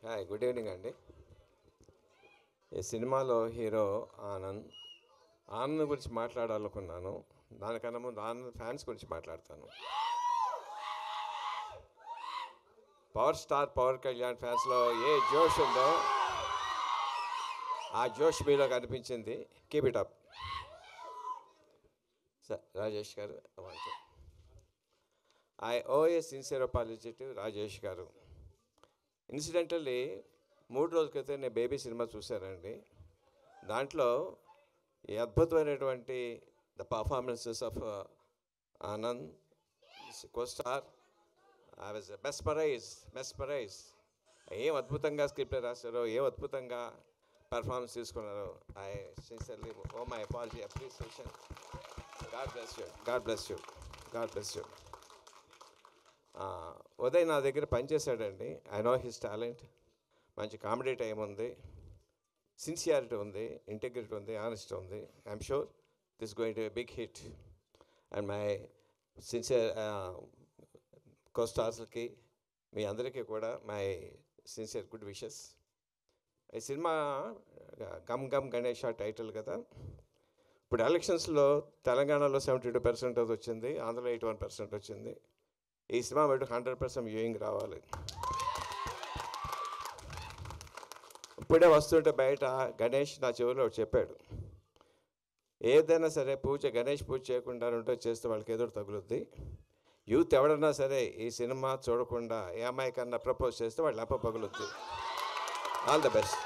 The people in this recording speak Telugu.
హాయ్, గుడ్ ఈవినింగ్ అండి. ఈ సినిమాలో హీరో ఆనంద్ ఆనంద్ గురించి మాట్లాడాలనుకున్నాను. దానికన్నా ముందు ఆనంద్ ఫ్యాన్స్ గురించి మాట్లాడతాను. పవర్ స్టార్ పవన్ కళ్యాణ్ ఫ్యాన్స్లో ఏ జోష్ ఉందో ఆ జోష్ మీలో కనిపించింది. Keep it up. Sir Rajesh గారు, I owe a sincere apology to Rajesh గారు. ఇన్సిడెంటల్లీ 3 రోజుల క్రితం నేను బేబీ సినిమా చూశానండి. దాంట్లో ఈ అద్భుతమైనటువంటి the performances of Anand costar, I was mesmerised. ఏం అద్భుతంగా స్క్రిప్ట్ రాశారో, ఏం అద్భుతంగా పర్ఫార్మెన్స్ తీసుకున్నారో. I sincerely owe my apology, appreciation. God bless you. Uday నా దగ్గర పనిచేశాడండి. I know his talent. మంచి కామెడీ టైం ఉంది, సిన్సియారిటీ ఉంది, ఇంటిగ్రిటీ ఉంది, ఆనెస్టీ ఉంది. I'm sure this going to be big hit. And my sincere కోస్టార్స్కి మీ అందరికీ కూడా మై సిన్సియర్ గుడ్ విషెస్. ఈ cinema Gam gum Ganesh title కదా. ఇప్పుడు ఎలక్షన్స్లో తెలంగాణలో 72% వచ్చింది, ఆంధ్రలో 81% వచ్చింది. ఈ సినిమా బయట 100% వ్యూయింగ్ రావాలి. ఇప్పుడే వస్తుంటే బయట గణేష్ నా చెవిలో చెప్పాడు, ఏదైనా సరే గణేష్ పూజ చేయకుండా ఉంటే చేస్తే వాళ్ళకి ఎదురు తగులుద్ది. యూత్ ఎవడన్నా సరే ఈ సినిమా చూడకుండా ఏ అమ్మాయి కన్నా ప్రపోజ్ చేస్తే వాళ్ళు అప్ప పగులుద్ది. All the best.